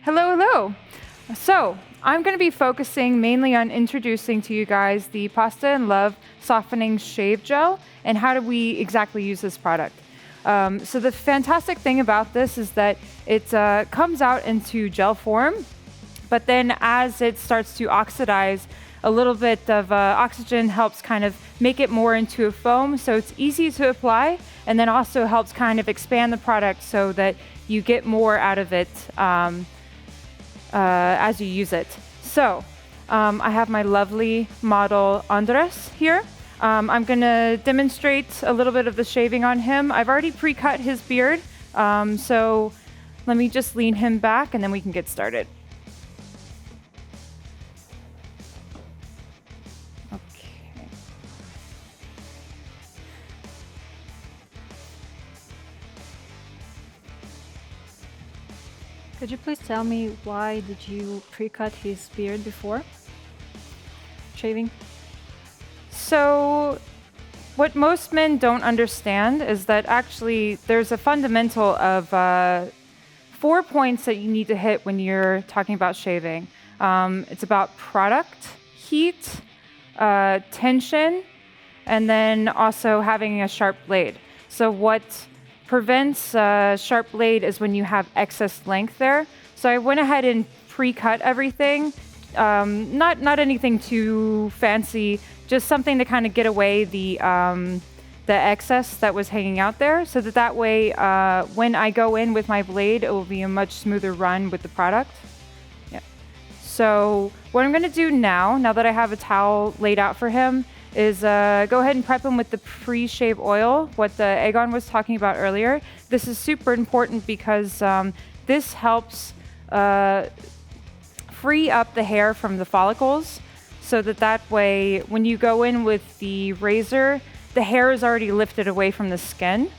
Hello, hello. So, I'm going to be focusing mainly on introducing to you guys the Pasta and Love Softening Shave Gel and how do we exactly use this product. So the fantastic thing about this is that it comes out into gel form, but then as it starts to oxidize, a little bit of oxygen helps kind of make it more into a foam, so it's easy to apply, and then also helps kind of expand the product so that you get more out of it as you use it. So I have my lovely model Andres here. I'm going to demonstrate a little bit of the shaving on him. I've already pre-cut his beard, so let me just lean him back and then we can get started. Okay. Could you please tell me why did you pre-cut his beard before shaving? So what most men don't understand is that actually there's a fundamental of 4 points that you need to hit when you're talking about shaving. It's about product, heat, tension, and then also having a sharp blade. So what prevents a sharp blade is when you have excess length there. So I went ahead and pre-cut everything. Not anything too fancy, just something to kind of get away the excess that was hanging out there, so that way when I go in with my blade, it will be a much smoother run with the product. Yeah. So what I'm going to do now that I have a towel laid out for him, is go ahead and prep him with the pre-shave oil, what Egon was talking about earlier. This is super important because this helps free up the hair from the follicles, so that way when you go in with the razor, the hair is already lifted away from the skin.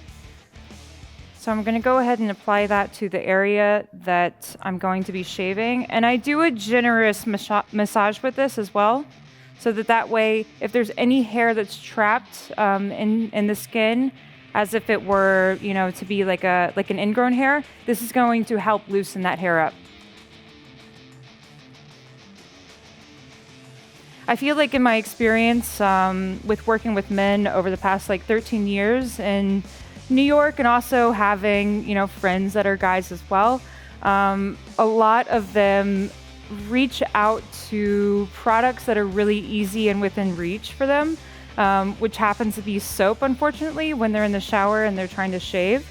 So I'm going to go ahead and apply that to the area that I'm going to be shaving. And I do a generous massage with this as well, so that way if there's any hair that's trapped in the skin, as if it were, to be like an ingrown hair, this is going to help loosen that hair up. I feel like in my experience with working with men over the past 13 years in New York, and also having friends that are guys as well, a lot of them reach out to products that are really easy and within reach for them, which happens to be soap, unfortunately, when they're in the shower and they're trying to shave.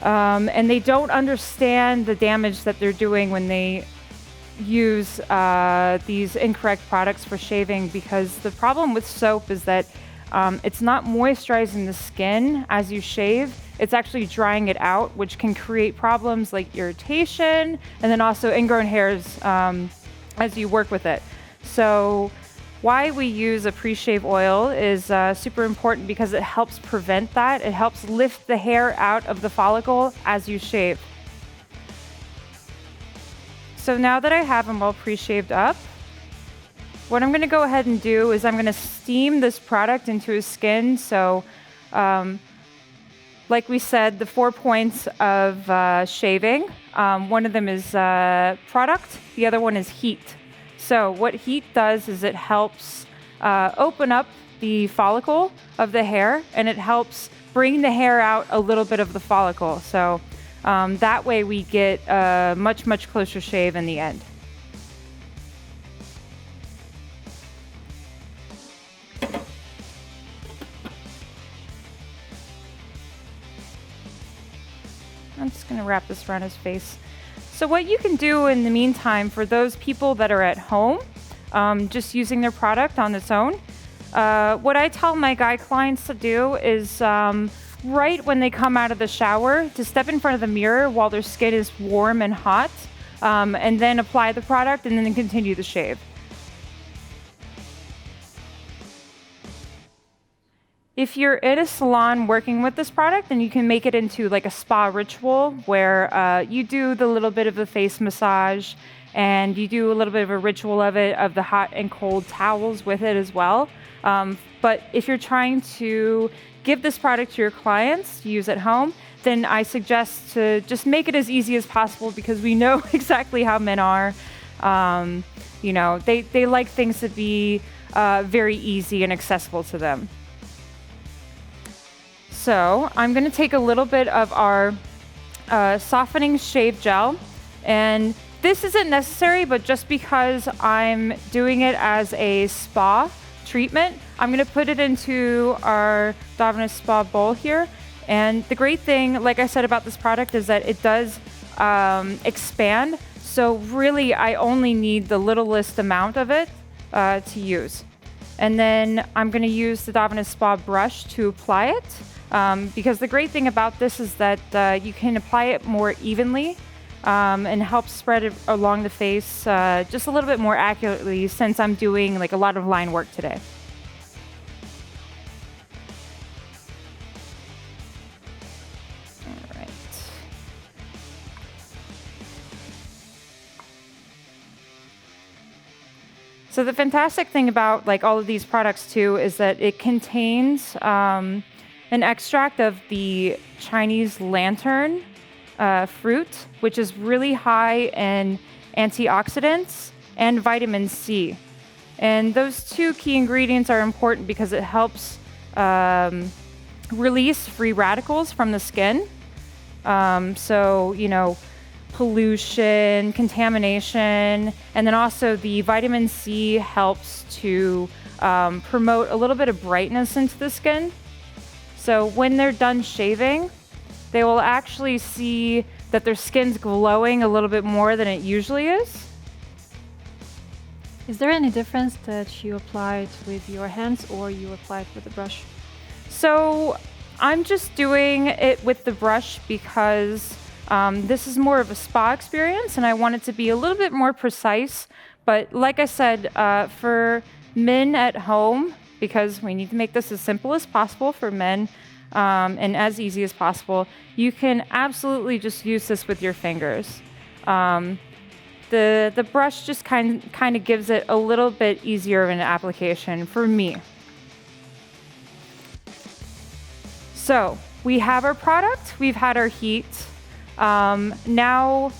And they don't understand the damage that they're doing when they use these incorrect products for shaving, because the problem with soap is that it's not moisturizing the skin as you shave. It's actually drying it out, which can create problems like irritation and then also ingrown hairs as you work with it. So why we use a pre-shave oil is super important, because it helps prevent that. It helps lift the hair out of the follicle as you shave. So now that I have him all pre-shaved up, what I'm going to go ahead and do is I'm going to steam this product into his skin. So like we said, the 4 points of shaving, one of them is product, the other one is heat. So what heat does is it helps open up the follicle of the hair, and it helps bring the hair out a little bit of the follicle. So that way we get a much, much closer shave in the end. I'm just going to wrap this around his face. So what you can do in the meantime, for those people that are at home, just using their product on its own, what I tell my guy clients to do is right when they come out of the shower, to step in front of the mirror while their skin is warm and hot, and then apply the product and then continue the shave. If you're in a salon working with this product, then you can make it into like a spa ritual where you do the little bit of a face massage, and you do a little bit of a ritual of it, of the hot and cold towels with it as well. But if you're trying to give this product to your clients to use at home, then I suggest to just make it as easy as possible, because we know exactly how men are. They like things to be very easy and accessible to them. So I'm going to take a little bit of our softening shave gel, and this isn't necessary, but just because I'm doing it as a spa treatment, I'm going to put it into our Davines spa bowl here. And the great thing, like I said, about this product is that it does expand. So really, I only need the littlest amount of it to use. And then I'm going to use the Davines spa brush to apply it. Because the great thing about this is that you can apply it more evenly and help spread it along the face just a little bit more accurately, since I'm doing like a lot of line work today. All right. So the fantastic thing about like all of these products too is that it contains an extract of the Chinese lantern fruit, which is really high in antioxidants and vitamin C. And those two key ingredients are important because it helps release free radicals from the skin. Pollution, contamination, and then also the vitamin C helps to promote a little bit of brightness into the skin. So when they're done shaving, they will actually see that their skin's glowing a little bit more than it usually is. Is there any difference that you apply it with your hands or you apply it with a brush? So I'm just doing it with the brush because this is more of a spa experience and I want it to be a little bit more precise. But like I said, for men at home, because we need to make this as simple as possible for men, and as easy as possible, you can absolutely just use this with your fingers. The brush just kind of gives it a little bit easier of an application for me. So we have our product, we've had our heat. Now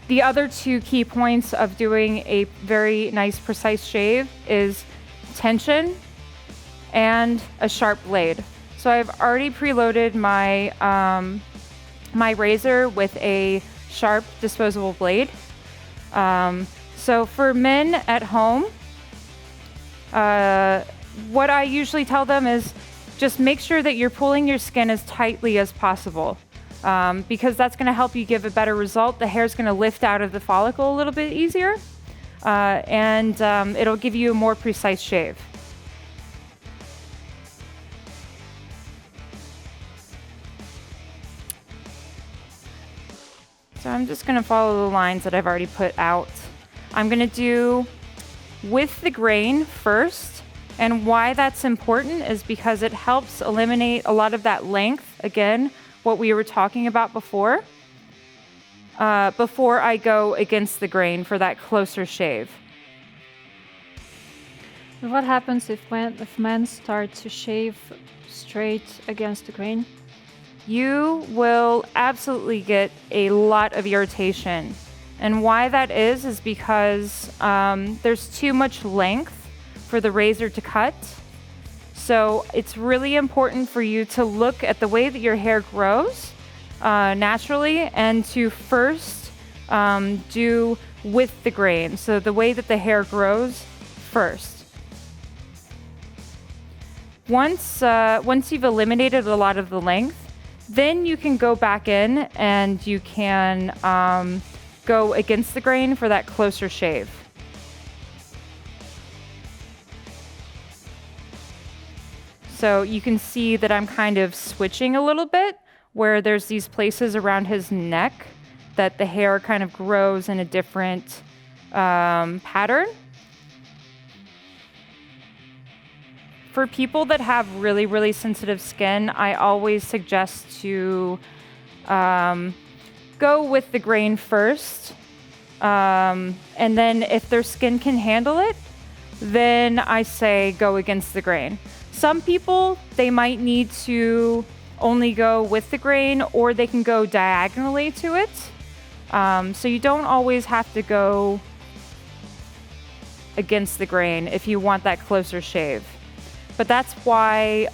the other two key points of doing a very nice precise shave is tension and a sharp blade. So I've already preloaded my my razor with a sharp disposable blade. So for men at home, what I usually tell them is just make sure that you're pulling your skin as tightly as possible, because that's going to help you give a better result. The hair's going to lift out of the follicle a little bit easier, and it'll give you a more precise shave. So I'm just going to follow the lines that I've already put out. I'm going to do with the grain first, and why that's important is because it helps eliminate a lot of that length, again, what we were talking about before I go against the grain for that closer shave. What happens if men start to shave straight against the grain? You will absolutely get a lot of irritation. And why that is because there's too much length for the razor to cut. So it's really important for you to look at the way that your hair grows naturally and to first do with the grain. So the way that the hair grows first. Once you've eliminated a lot of the length, then you can go back in and you can go against the grain for that closer shave. So you can see that I'm kind of switching a little bit where there's these places around his neck that the hair kind of grows in a different pattern. For people that have really, really sensitive skin, I always suggest to go with the grain first And then if their skin can handle it, then I say go against the grain. Some people, they might need to only go with the grain, or they can go diagonally to it. So you don't always have to go against the grain if you want that closer shave. But that's why,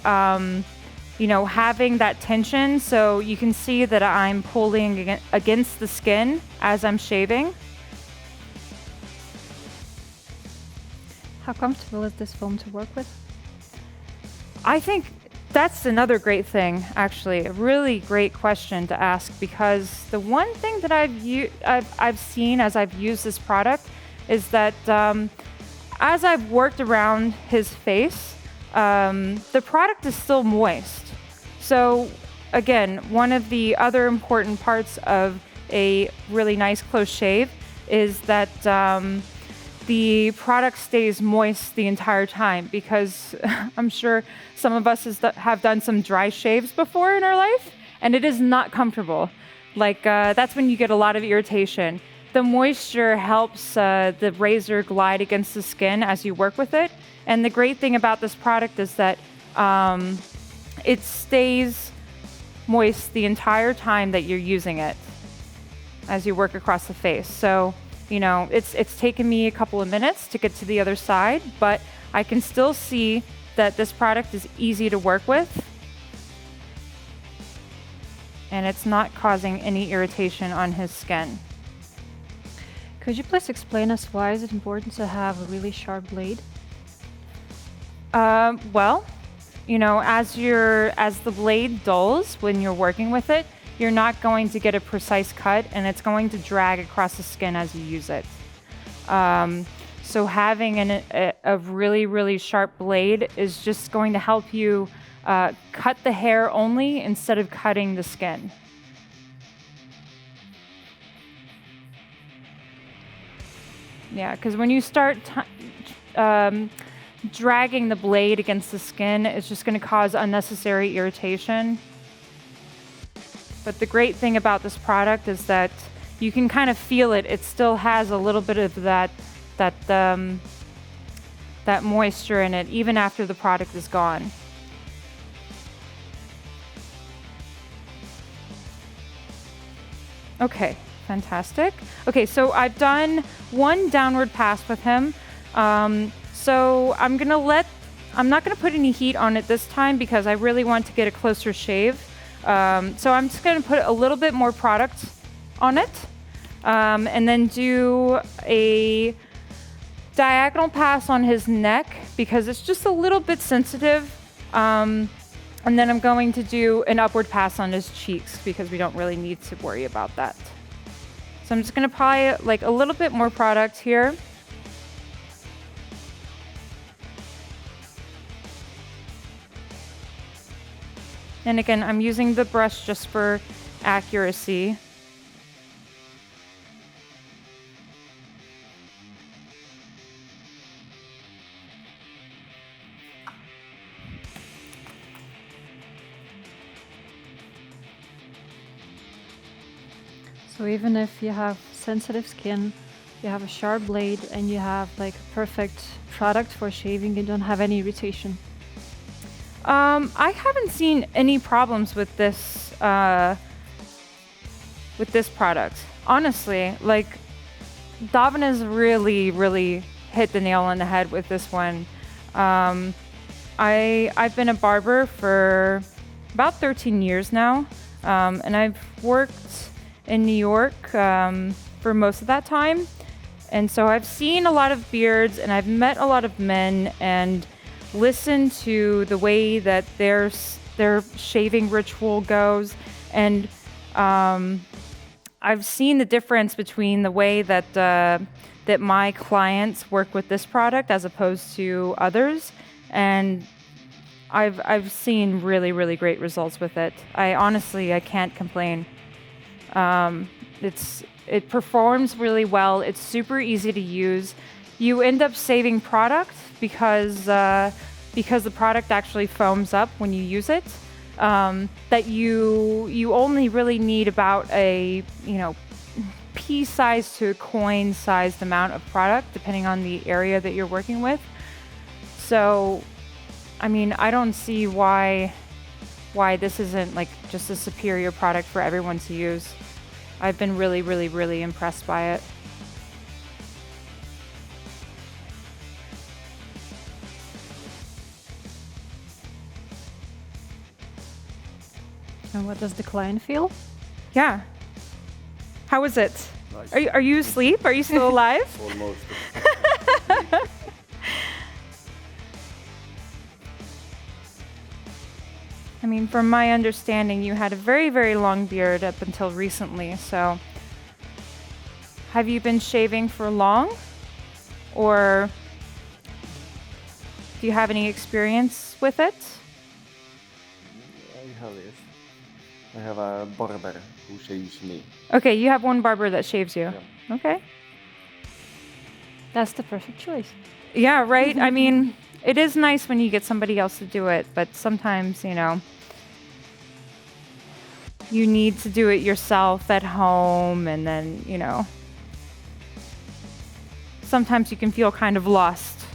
having that tension, so you can see that I'm pulling against the skin as I'm shaving. How comfortable is this foam to work with? I think that's another great thing, actually. A really great question to ask, because the one thing that I've seen as I've used this product is that as I've worked around his face, the product is still moist. So again, one of the other important parts of a really nice close shave is that the product stays moist the entire time, because I'm sure some of us have done some dry shaves before in our life, and it is not comfortable. That's when you get a lot of irritation. The moisture helps the razor glide against the skin as you work with it. And the great thing about this product is that it stays moist the entire time that you're using it as you work across the face. So, it's taken me a couple of minutes to get to the other side, but I can still see that this product is easy to work with, and it's not causing any irritation on his skin. Could you please explain us why is it important to have a really sharp blade? As the blade dulls when you're working with it, you're not going to get a precise cut, and it's going to drag across the skin as you use it. So having a really, really sharp blade is just going to help you cut the hair only instead of cutting the skin. Yeah, because when you start dragging the blade against the skin, it's just going to cause unnecessary irritation. But the great thing about this product is that you can kind of feel it. It still has a little bit of that moisture in it, even after the product is gone. Okay, fantastic. Okay, so I've done one downward pass with him. So I'm not gonna put any heat on it this time, because I really want to get a closer shave. So I'm just gonna put a little bit more product on it, and then do a diagonal pass on his neck, because it's just a little bit sensitive. And then I'm going to do an upward pass on his cheeks, because we don't really need to worry about that. So I'm just gonna apply a little bit more product here. And again, I'm using the brush just for accuracy. So even if you have sensitive skin, you have a sharp blade, and you have a perfect product for shaving, you don't have any irritation. I haven't seen any problems with this product. Honestly, Davines really, really hit the nail on the head with this one. I've been a barber for about 13 years now, and I've worked in New York for most of that time. And so I've seen a lot of beards, and I've met a lot of men, and listen to the way that their shaving ritual goes, and I've seen the difference between the way that my clients work with this product as opposed to others, and I've seen really, really great results with it. I can't complain. It performs really well. It's super easy to use. You end up saving product because the product actually foams up when you use it. That you only really need about a pea-sized to a coin-sized amount of product, depending on the area that you're working with. So, I mean, I don't see why this isn't like just a superior product for everyone to use. I've been really, really, really impressed by it. And what does the client feel? Yeah. How is it? Nice. Are you asleep? Are you still alive? Almost. I mean, from my understanding, you had a very, very long beard up until recently. So, have you been shaving for long? Or do you have any experience with it? I have a barber who shaves me. Okay, you have one barber that shaves you. Yeah. Okay. That's the perfect choice. Yeah, right? I mean, it is nice when you get somebody else to do it, but sometimes, you know, you need to do it yourself at home, and then, you know, sometimes you can feel kind of lost.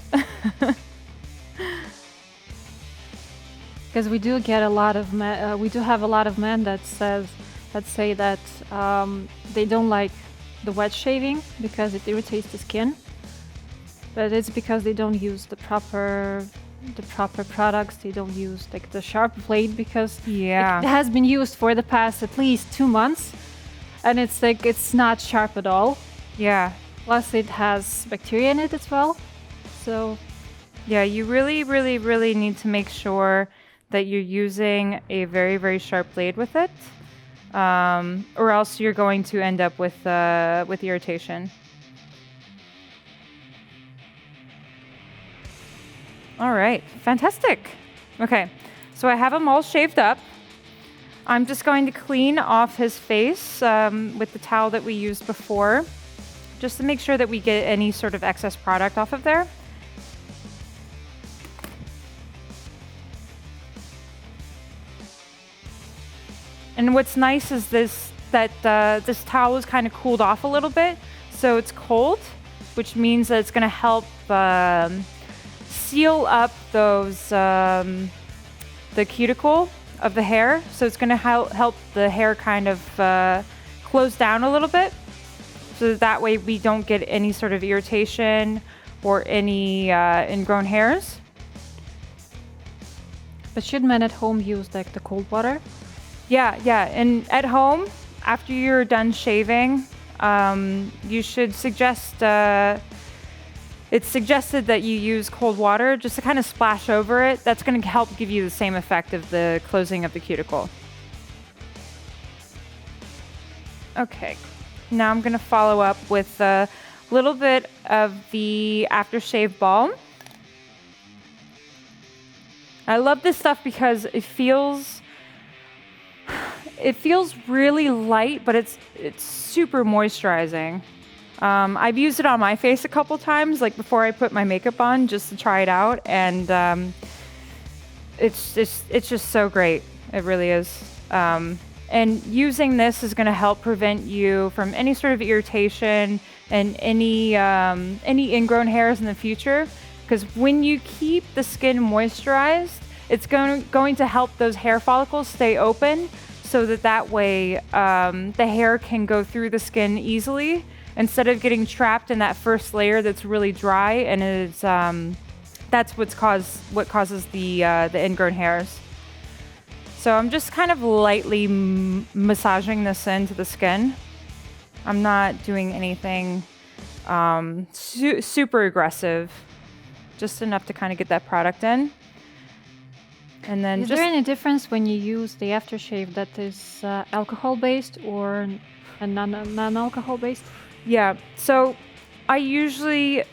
Because we do get a lot of we do have a lot of men that say that they don't like the wet shaving because it irritates the skin, but it's because they don't use the proper products. They don't use like the sharp blade because Yeah. it has been used for the past at least 2 months, and it's like it's not sharp at all. Yeah. Plus it has bacteria in it as well. So Yeah, you really, really, really need to make sure that you're using a very, very sharp blade with it, or else you're going to end up with irritation. All right, fantastic. Okay, so I have him all shaved up. I'm just going to clean off his face with the towel that we used before, just to make sure that we get any sort of excess product off of there. And what's nice is this towel is kind of cooled off a little bit, so it's cold, which means that it's going to help seal up those the cuticle of the hair. So it's going to help the hair kind of close down a little bit, so that way we don't get any sort of irritation or any ingrown hairs. but should men at home use like the cold water? Yeah. And at home, after you're done shaving, you should it's suggested that you use cold water just to kind of splash over it. That's going to help give you the same effect of the closing of the cuticle. Okay, now I'm going to follow up with a little bit of the Aftershave Balm. I love this stuff because it feels really light, but it's super moisturizing. I've used it on my face a couple times, like before I put my makeup on, just to try it out, and it's just so great. It really is. And using this is going to help prevent you from any sort of irritation and any ingrown hairs in the future. Because when you keep the skin moisturized, it's going to help those hair follicles stay open, so that way the hair can go through the skin easily instead of getting trapped in that first layer that's really dry, and it's that's what causes the ingrown hairs. So I'm just kind of lightly massaging this into the skin. I'm not doing anything super aggressive, just enough to kind of get that product in. And then Is there any difference when you use the aftershave that is alcohol-based or a non-alcohol based? Yeah, so I usually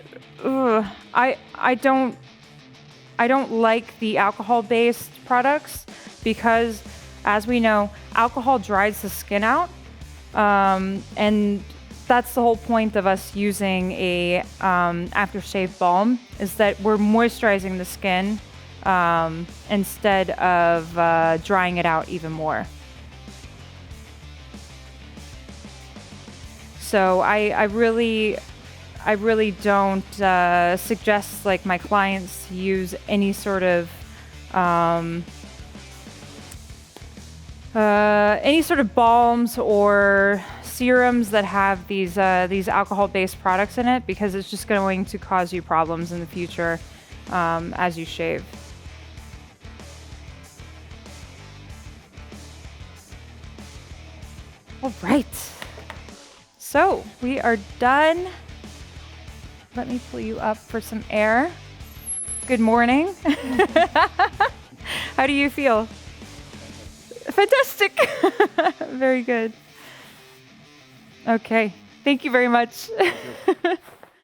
I don't like the alcohol-based products because, as we know, alcohol dries the skin out, and that's the whole point of us using a aftershave balm, is that we're moisturizing the skin instead of drying it out even more. So I really don't suggest like my clients use any sort of balms or serums that have these alcohol-based products in it, because it's just going to cause you problems in the future as you shave. All right. So we are done. Let me pull you up for some air. Good morning. How do you feel? Fantastic. Very good. Okay. Thank you very much.